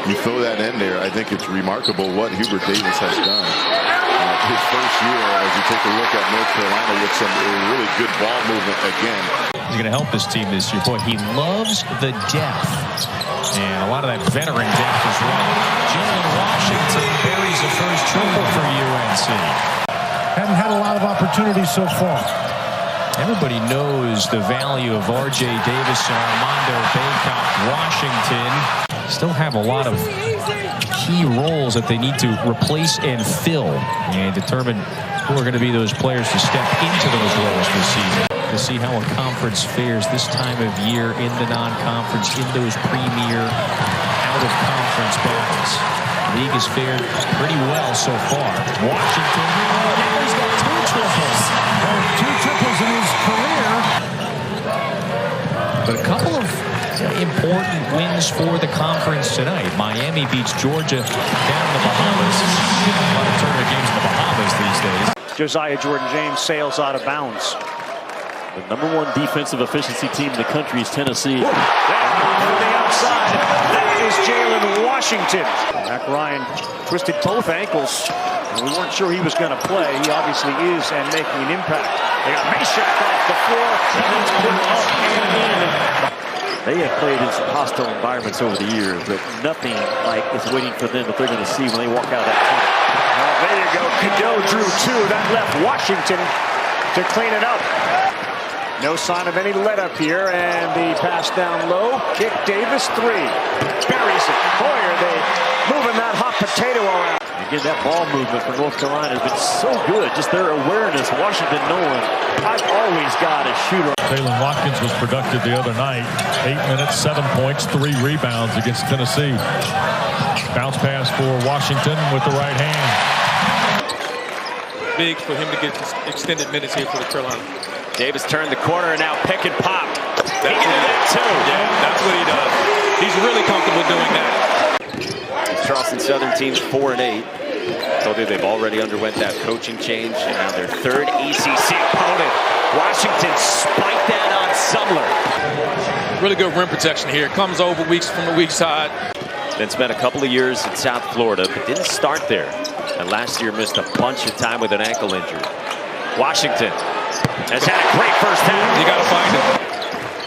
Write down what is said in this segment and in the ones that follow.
you throw that in there, I think it's remarkable what Hubert Davis has done. His first year, as you take a look at North Carolina with some really good ball movement again. He's going to help this team this year. Boy, he loves the depth. And a lot of that veteran depth as well. Jalen Washington buries a first triple for UNC. Hadn't had a lot of opportunities so far. Everybody knows the value of R.J. Davis and Armando Bacot. Washington still have a lot of key roles that they need to replace and fill and determine who are going to be those players to step into those roles this season. To see how a conference fares this time of year in the non-conference, in those premier out-of-conference battles. The league has fared pretty well so far. Washington, now he's got 2 triples. 2 triples in his career. But a couple of important wins for the conference tonight. Miami beats Georgia down in the Bahamas. A lot of tournament games in the Bahamas these days. Josiah Jordan-James sails out of bounds. The #1 defensive efficiency team in the country is Tennessee. From the outside, that is Jaylen Washington. Mac Ryan twisted both ankles. And we weren't sure he was going to play. He obviously is and making an impact. They got Meshack off the floor, and it's put up and in. They have played in some hostile environments over the years, but nothing like is waiting for them that they're going to see when they walk out of that team. Well, there you go. Cadeau drew 2. That left Washington to clean it up. No sign of any let up here, and the pass down low. Kick Davis 3. Buries it. Boy, are they moving that hot potato around. Again, that ball movement for North Carolina has been so good. Just their awareness. Washington knowing, I've always got a shooter. Jalen Watkins was productive the other night. 8 minutes, 7 points, 3 rebounds against Tennessee. Bounce pass for Washington with the right hand. Big for him to get extended minutes here for the Carolina. Davis turned the corner, and now pick and pop. He can do that too. Yeah, that's what he does. He's really comfortable doing that. Charleston Southern team's 4-8. Told you they've already underwent that coaching change, and now their 3rd ACC opponent. Washington spiked that on Sumler. Really good rim protection here. Comes over weak from the weak side. Then spent a couple of years in South Florida, but didn't start there. And last year missed a bunch of time with an ankle injury. Washington has had a great first half. You got to find him.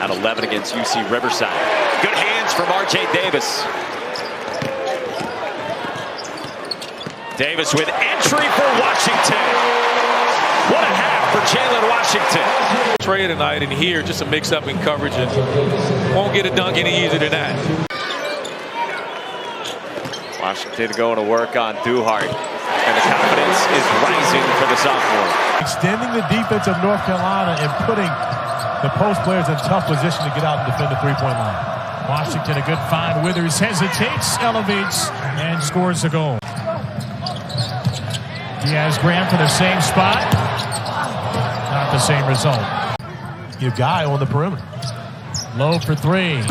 At 11 against UC Riverside. Good hands from R.J. Davis. Davis with entry for Washington. What a half for Jaylen Washington. Trey tonight, and here just a mix-up in coverage, and won't get a dunk any easier than that. Washington going to work on Duhart. And the confidence is rising for the sophomore. Extending the defense of North Carolina and putting the post players in tough position to get out and defend the 3-point line. Washington, a good find. Withers hesitates, elevates, and scores a goal. Diaz Graham from the same spot. Not the same result. Your guy on the perimeter. Low for 3.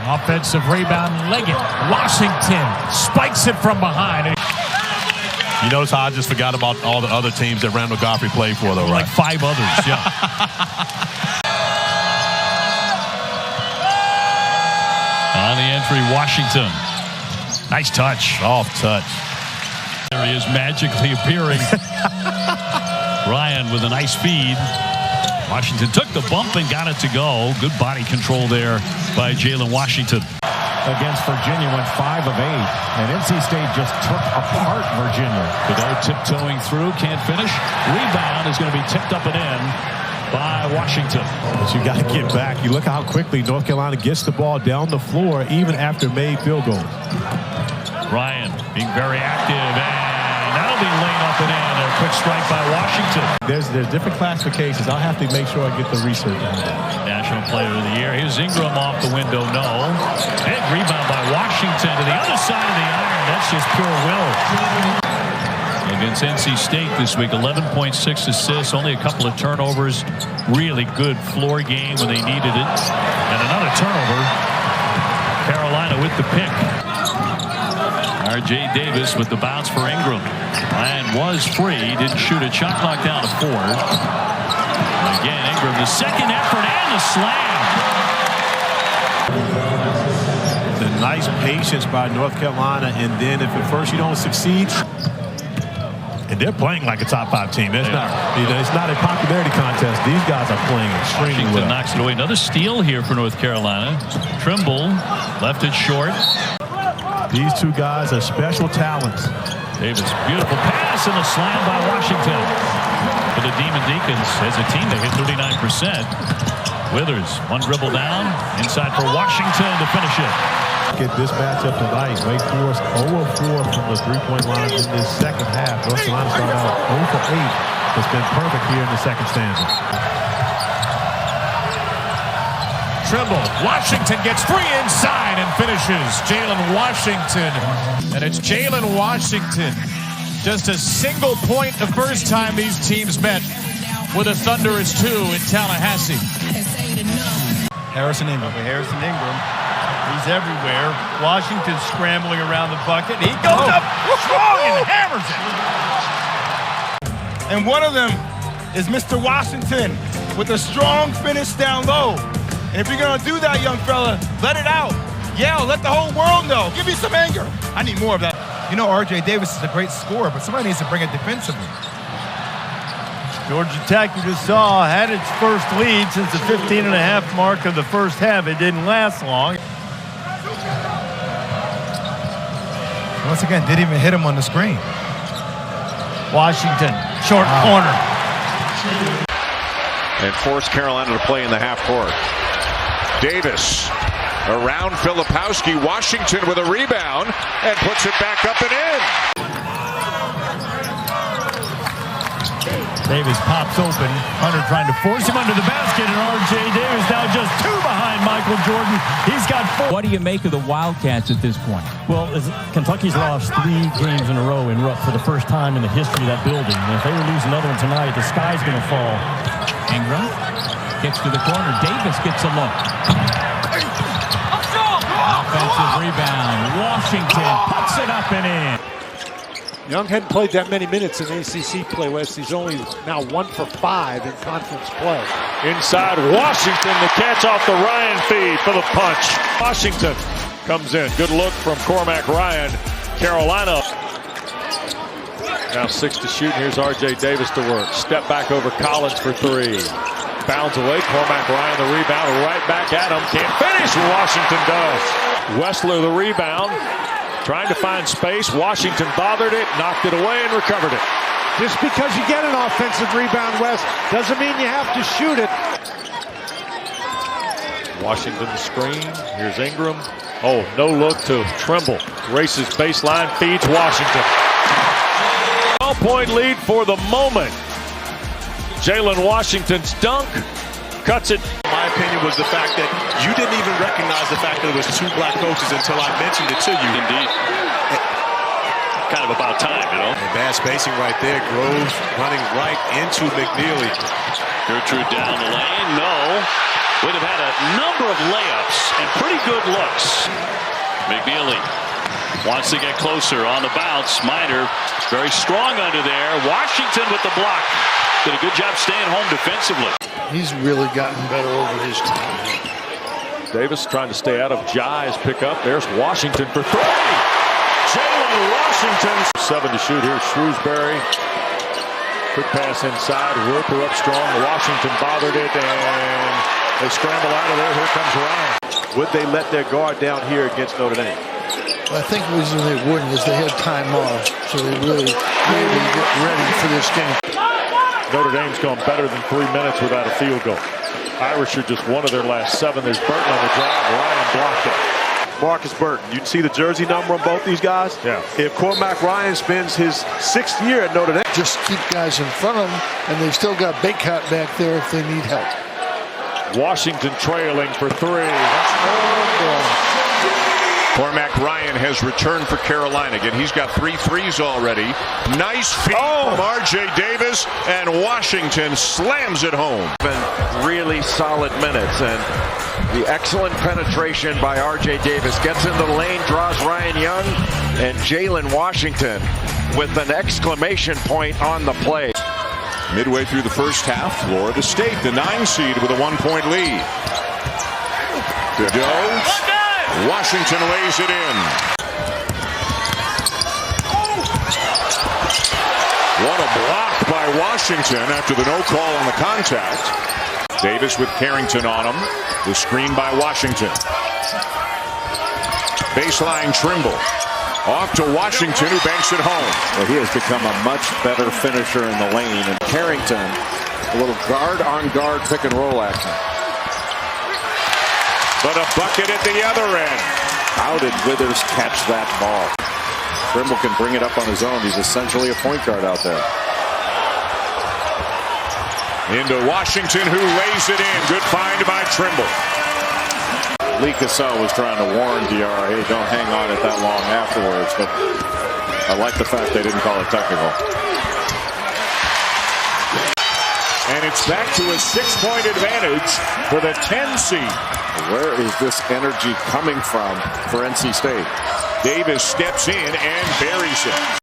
Offensive rebound, Leggett. Washington spikes it from behind. You notice how I just forgot about all the other teams that Randall Godfrey played for, though, right? Like 5 others, yeah. On the entry, Washington. Nice touch. Off touch. There he is magically appearing. Ryan with a nice feed. Washington took the bump and got it to go. Good body control there by Jalen Washington. Against Virginia, went 5 of 8. And NC State just took apart Virginia. Cadeau tiptoeing through, can't finish. Rebound is going to be tipped up and in by Washington. But you got to get back. You look how quickly North Carolina gets the ball down the floor, even after made field goals. Ryan being very active, and that'll be laid up and in. A quick strike by Washington. There's different classifications. I'll have to make sure I get the research on that. National Player of the Year. Here's Ingram off the window. No. Big rebound by Washington to the other side of the iron. That's just pure will. Against NC State this week, 11.6 assists, only a couple of turnovers. Really good floor game when they needed it. And another turnover. Carolina with the pick. R.J. Davis with the bounce for Ingram. Ryan was free, didn't shoot it. Shot clock down to 4. Again, Ingram, the second effort and the slam. The Nice patience by North Carolina, and then if at first you don't succeed, and they're playing like a top 5 team. It's not a popularity contest. These guys are playing extremely well. Knocks it away. Another steal here for North Carolina. Trimble left it short. These two guys are special talents. Davis, beautiful pass and a slam by Washington. For the Demon Deacons, as a team, they hit 39%. Withers, one dribble down, inside for Washington to finish it. Get this matchup tonight. Wake Forest 0-4 from the three-point line in this second half. North Carolina started out 0-8. It's been perfect here in the second stanza. Trimble. Washington gets free inside and finishes. Jalen Washington. And it's Jalen Washington. Just a single point the first time these teams met with a thunderous 2 in Tallahassee. Harrison Ingram. He's everywhere. Washington scrambling around the bucket. He goes up strong and hammers it. And one of them is Mr. Washington with a strong finish down low. And if you're going to do that, young fella, let it out. Yell, let the whole world know. Give me some anger. I need more of that. You know, R.J. Davis is a great scorer, but somebody needs to bring it defensively. Georgia Tech, you just saw, had its first lead since the 15.5 mark of the first half. It didn't last long. Once again, didn't even hit him on the screen. Washington, short corner. And forced Carolina to play in the half court. Davis around Filipowski. Washington with a rebound and puts it back up and in. Davis pops open. Hunter trying to force him under the basket, and R.J. Davis now just 2 behind Michael Jordan. He's got 4. What do you make of the Wildcats at this point? Well, Kentucky's lost 3 games in a row in Rupp for the first time in the history of that building. And if they lose another one tonight, the sky's going to fall. Ingram gets to the corner. Davis gets a look. Offensive rebound. Washington puts it up and in. Young hadn't played that many minutes in ACC play, West. He's only now 1 for 5 in conference play. Inside Washington, the catch off the Ryan feed for the punch. Washington comes in. Good look from Cormac Ryan. Carolina. Now 6 to shoot. Here's R.J. Davis to work. Step back over Collins for 3. Bounds away. Cormac Ryan the rebound. Right back at him. Can't finish. Washington does. Wessler the rebound. Trying to find space. Washington bothered it, knocked it away, and recovered it. Just because you get an offensive rebound, West, doesn't mean you have to shoot it. Washington screen. Here's Ingram. Oh, no look to Trimble. Races baseline, feeds Washington. 12-point lead for the moment. Jaylen Washington's dunk cuts it. My opinion was the fact that you didn't even recognize the fact that it was 2 black coaches until I mentioned it to you. Indeed. Kind of about time, you know. And bad spacing right there. Groves running right into McNeely. Gertrude down the lane. No. Would have had a number of layups and pretty good looks. McNeely wants to get closer on the bounce. Minor very strong under there. Washington with the block. Did a good job staying home defensively. He's really gotten better over his time. Davis trying to stay out of Jai's pickup. There's Washington for 3. Jalen Washington. 7 to shoot. Here's Shrewsbury. Quick pass inside. Roper up strong. Washington bothered it, and they scramble out of there. Here comes Ryan. Would they let their guard down here against Notre Dame? Well, I think the reason they wouldn't is they had time off, so they really maybe get ready for this game. Notre Dame's gone better than 3 minutes without a field goal. Irish are just 1 of their last 7. There's Burton on the drive. Ryan blocked it. Marcus Burton. You see the jersey number on both these guys? Yeah. If Cormac Ryan spends his 6th year at Notre Dame. Just keep guys in front of them, and they've still got Bacot back there if they need help. Washington trailing for 3. Cormac Ryan has returned for Carolina. Again, he's got 3 threes already. Nice feed from R.J. Davis, and Washington slams it home. Really solid minutes, and the excellent penetration by R.J. Davis gets into the lane, draws Ryan Young, and Jaylen Washington with an exclamation point on the play. Midway through the first half, Florida State, the 9 seed with a 1-point lead. Godot Washington lays it in. What a block by Washington after the no call on the contact. Davis with Carrington on him. The screen by Washington. Baseline Trimble. Off to Washington, who banks it home. Well, he has become a much better finisher in the lane. And Carrington, a little guard-on-guard pick-and-roll action. But a bucket at the other end. How did Withers catch that ball? Trimble can bring it up on his own. He's essentially a point guard out there. Into Washington, who lays it in. Good find by Trimble. Lee Cassell was trying to warn DR, hey, don't hang on it that long afterwards. But I like the fact they didn't call it technical. And it's back to a 6-point advantage for the 10 seed. Where is this energy coming from for NC State? Davis steps in and buries it.